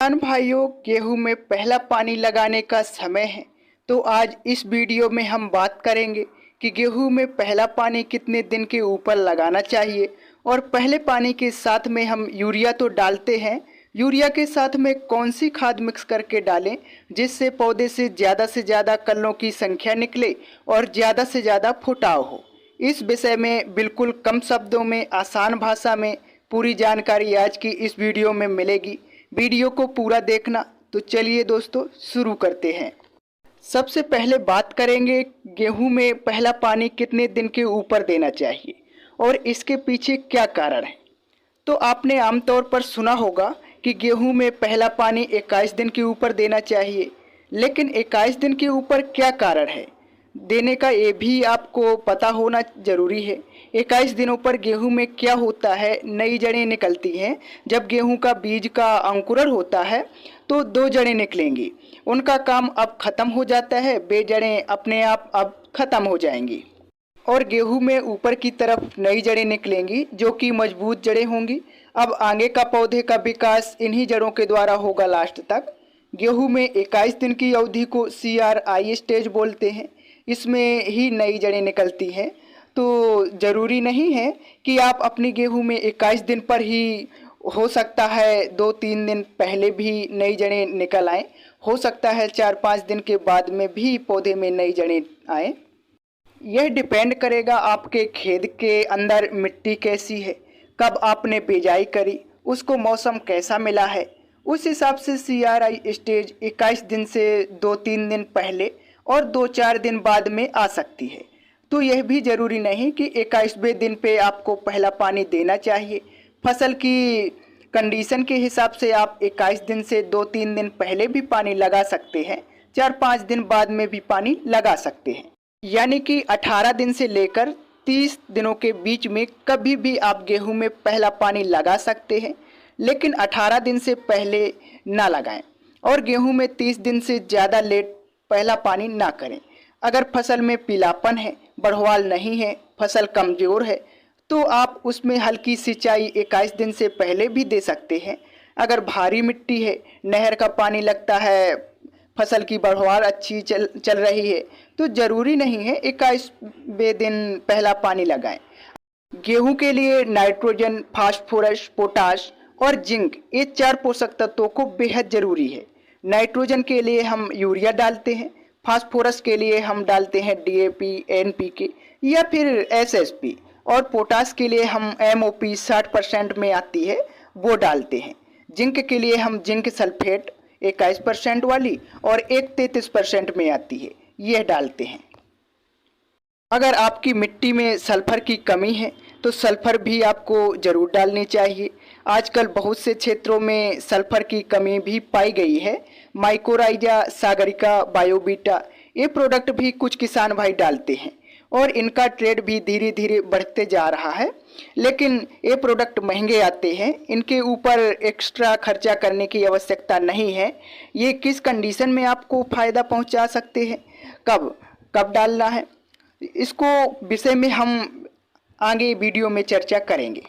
किसान भाइयों, गेहूं में पहला पानी लगाने का समय है। तो आज इस वीडियो में हम बात करेंगे कि गेहूं में पहला पानी कितने दिन के ऊपर लगाना चाहिए और पहले पानी के साथ में हम यूरिया तो डालते हैं, यूरिया के साथ में कौन सी खाद मिक्स करके डालें जिससे पौधे से ज़्यादा कलियों की संख्या निकले और ज़्यादा से ज़्यादा फुटाव हो। इस विषय में बिल्कुल कम शब्दों में आसान भाषा में पूरी जानकारी आज की इस वीडियो में मिलेगी। वीडियो को पूरा देखना। तो चलिए दोस्तों शुरू करते हैं। सबसे पहले बात करेंगे गेहूं में पहला पानी कितने दिन के ऊपर देना चाहिए और इसके पीछे क्या कारण है। तो आपने आमतौर पर सुना होगा कि गेहूं में पहला पानी 21 दिन के ऊपर देना चाहिए, लेकिन 21 दिन के ऊपर क्या कारण है देने का ये भी आपको पता होना जरूरी है। 21 दिनों पर गेहूं में क्या होता है, नई जड़ें निकलती हैं। जब गेहूं का बीज का अंकुरण होता है तो 2 जड़ें निकलेंगी, उनका काम अब खत्म हो जाता है, वे जड़ें अपने आप अब खत्म हो जाएंगी और गेहूं में ऊपर की तरफ नई जड़ें निकलेंगी जो कि मजबूत जड़ें होंगी। अब आगे का पौधे का विकास इन्हीं जड़ों के द्वारा होगा लास्ट तक। गेहूं में 21 दिन की अवधि को CRI स्टेज बोलते हैं, इसमें ही नई जड़ें निकलती हैं। तो ज़रूरी नहीं है कि आप अपनी गेहूं में 21 दिन पर ही, हो सकता है 2-3 दिन पहले भी नई जड़ें निकल आएँ, हो सकता है 4-5 दिन के बाद में भी पौधे में नई जड़ें आएँ। यह डिपेंड करेगा आपके खेत के अंदर मिट्टी कैसी है, कब आपने बिजाई करी, उसको मौसम कैसा मिला है, उस हिसाब से CRI स्टेज 21 दिन से 2-3 दिन पहले और 2-4 दिन बाद में आ सकती है। तो यह भी ज़रूरी नहीं कि 21वें दिन पे आपको पहला पानी देना चाहिए। फसल की कंडीशन के हिसाब से आप 21 दिन से 2-3 दिन पहले भी पानी लगा सकते हैं, 4-5 दिन बाद में भी पानी लगा सकते हैं। यानी कि 18 दिन से लेकर 30 दिनों के बीच में कभी भी आप गेहूं में पहला पानी लगा सकते हैं, लेकिन 18 दिन से पहले ना लगाएं और गेहूं में 30 दिन से ज़्यादा लेट पहला पानी ना करें। अगर फसल में पीलापन है, बढ़वाल नहीं है, फसल कमज़ोर है, तो आप उसमें हल्की सिंचाई 21 दिन से पहले भी दे सकते हैं। अगर भारी मिट्टी है, नहर का पानी लगता है, फसल की बढ़वाल अच्छी चल रही है, तो ज़रूरी नहीं है 21वें दिन पहला पानी लगाएं। गेहूं के लिए नाइट्रोजन, फास्फोरस, पोटाश और जिंक, ये 4 पोषक तत्वों को बेहद ज़रूरी है। नाइट्रोजन के लिए हम यूरिया डालते हैं, फास्फोरस के लिए हम डालते हैं DAP, NPK या फिर SSP, और पोटाश के लिए हम MOP 60% में आती है वो डालते हैं। जिंक के लिए हम जिंक सल्फेट 21% वाली और एक 33% में आती है, यह डालते हैं। अगर आपकी मिट्टी में सल्फर की कमी है तो सल्फर भी आपको ज़रूर डालनी चाहिए। आजकल बहुत से क्षेत्रों में सल्फर की कमी भी पाई गई है। माइकोराइजा, सागरिका, बायोबीटा, ये प्रोडक्ट भी कुछ किसान भाई डालते हैं और इनका ट्रेड भी धीरे धीरे बढ़ते जा रहा है, लेकिन ये प्रोडक्ट महंगे आते हैं, इनके ऊपर एक्स्ट्रा खर्चा करने की आवश्यकता नहीं है। ये किस कंडीशन में आपको फ़ायदा पहुंचा सकते हैं, कब कब डालना है, इसको विषय में हम आगे वीडियो में चर्चा करेंगे।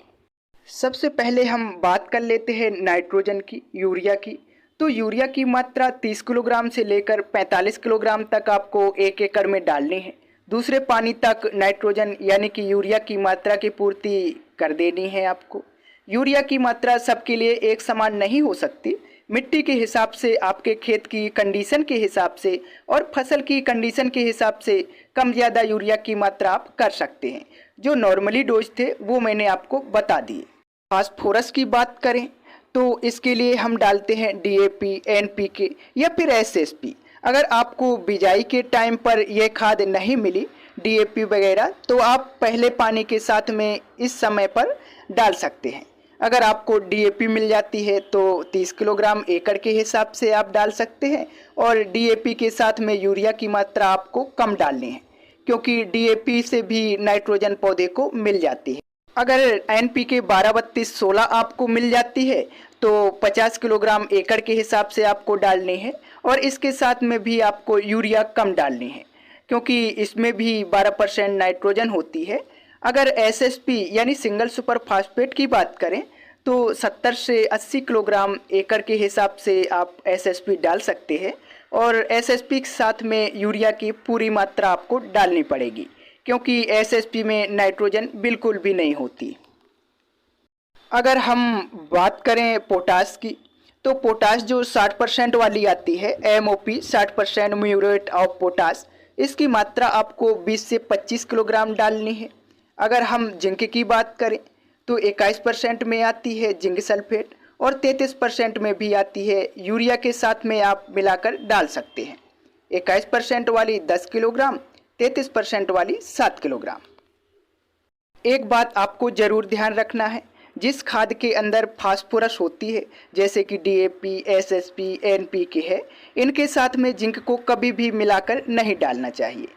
सबसे पहले हम बात कर लेते हैं नाइट्रोजन की, यूरिया की। तो यूरिया की मात्रा 30 किलोग्राम से लेकर 45 किलोग्राम तक आपको 1 एकड़ में डालनी है। दूसरे पानी तक नाइट्रोजन यानी कि यूरिया की मात्रा की पूर्ति कर देनी है आपको। यूरिया की मात्रा सबके लिए एक समान नहीं हो सकती, मिट्टी के हिसाब से, आपके खेत की कंडीशन के हिसाब से और फसल की कंडीशन के हिसाब से कम ज़्यादा यूरिया की मात्रा आप कर सकते हैं। जो नॉर्मली डोज थे वो मैंने आपको बता दिए। फास्फोरस की बात करें तो इसके लिए हम डालते हैं DAP, NPK या फिर SSP। अगर आपको बिजाई के टाइम पर यह खाद नहीं मिली, DAP वगैरह, तो आप पहले पानी के साथ में इस समय पर डाल सकते हैं। अगर आपको DAP मिल जाती है तो 30 किलोग्राम एकड़ के हिसाब से आप डाल सकते हैं और DAP के साथ में यूरिया की मात्रा आपको कम डालनी है, क्योंकि DAP से भी नाइट्रोजन पौधे को मिल जाती है। अगर NPK 12-32-16 आपको मिल जाती है तो 50 किलोग्राम एकड़ के हिसाब से आपको डालनी है और इसके साथ में भी आपको यूरिया कम डालनी है, क्योंकि इसमें भी 12% नाइट्रोजन होती है। अगर SSP यानी सिंगल सुपर फास्फेट की बात करें तो 70 से 80 किलोग्राम एकड़ के हिसाब से आप एसएसपी डाल सकते हैं और एसएसपी के साथ में यूरिया की पूरी मात्रा आपको डालनी पड़ेगी, क्योंकि एसएसपी में नाइट्रोजन बिल्कुल भी नहीं होती। अगर हम बात करें पोटास की, तो पोटास जो 60% वाली आती है, एमओपी 60% म्यूरेट ऑफ पोटास, इसकी मात्रा आपको 20 से 25 किलोग्राम डालनी है। अगर हम जिंक की बात करें तो 21% में आती है जिंक सल्फेट और 33% में भी आती है। यूरिया के साथ में आप मिलाकर डाल सकते हैं। 21% वाली 10 किलोग्राम, 33% वाली 7 किलोग्राम। एक बात आपको ज़रूर ध्यान रखना है, जिस खाद के अंदर फास्फोरस होती है जैसे कि डीएपी, एसएसपी, एनपीके है, इनके साथ में जिंक को कभी भी मिलाकर नहीं डालना चाहिए।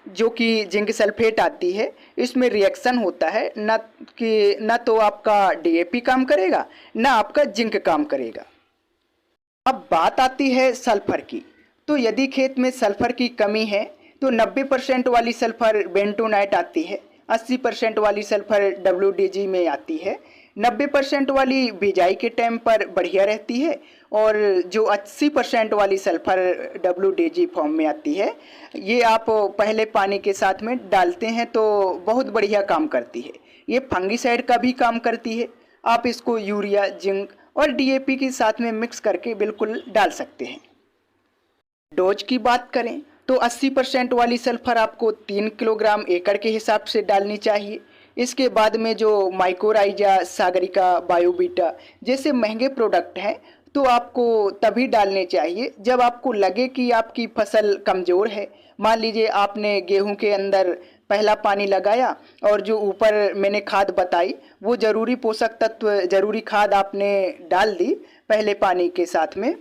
जो कि जिंक सल्फेट आती है, इसमें रिएक्शन होता है, न तो आपका डीएपी काम करेगा ना आपका जिंक काम करेगा। अब बात आती है सल्फर की, तो यदि खेत में सल्फर की कमी है तो 90% वाली सल्फर बेंटोनाइट आती है, 80% वाली सल्फर WDG में आती है, 90% वाली बिजाई के टाइम पर बढ़िया रहती है और जो 80% वाली सल्फर WDG फॉर्म में आती है, ये आप पहले पानी के साथ में डालते हैं तो बहुत बढ़िया काम करती है। ये फंगीसाइड का भी काम करती है। आप इसको यूरिया, जिंक और डीएपी के साथ में मिक्स करके बिल्कुल डाल सकते हैं। डोज की बात करें तो 80% वाली सल्फर आपको 3 किलोग्राम एकड़ के हिसाब से डालनी चाहिए। इसके बाद में जो माइकोराइजा, सागरिका, बायोबीटा जैसे महंगे प्रोडक्ट हैं तो आपको तभी डालने चाहिए जब आपको लगे कि आपकी फसल कमज़ोर है। मान लीजिए आपने गेहूं के अंदर पहला पानी लगाया और जो ऊपर मैंने खाद बताई वो ज़रूरी पोषक तत्व, ज़रूरी खाद आपने डाल दी पहले पानी के साथ में,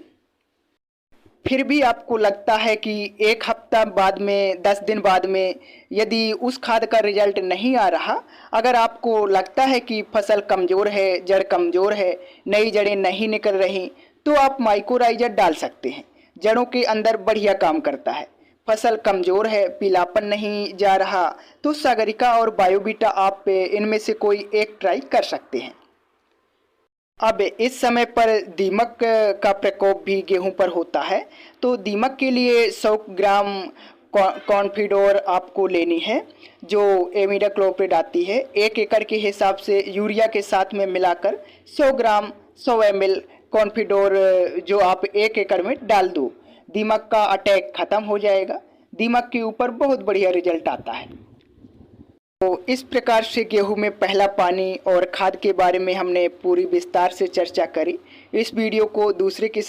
फिर भी आपको लगता है कि 1 हफ्ता बाद में, 10 दिन बाद में यदि उस खाद का रिजल्ट नहीं आ रहा, अगर आपको लगता है कि फसल कमज़ोर है, जड़ कमज़ोर है, नई जड़ें नहीं निकल रही, तो आप माइकोराइजा डाल सकते हैं। जड़ों के अंदर बढ़िया काम करता है। फसल कमज़ोर है, पीलापन नहीं जा रहा, तो सागरिका और बायोबीटा आप इनमें से कोई एक ट्राई कर सकते हैं। अब इस समय पर दीमक का प्रकोप भी गेहूं पर होता है, तो दीमक के लिए 100 ग्राम कॉन्फिडोर आपको लेनी है, जो एमिडाक्लोप्रिड आती है। 1 एकड़ के हिसाब से यूरिया के साथ में मिलाकर 100 ग्राम 100 ml कॉन्फिडोर जो आप 1 एकड़ में डाल दो, दीमक का अटैक ख़त्म हो जाएगा। दीमक के ऊपर बहुत बढ़िया रिजल्ट आता है। तो इस प्रकार से गेहूं में पहला पानी और खाद के बारे में हमने पूरी विस्तार से चर्चा करी। इस वीडियो को दूसरे के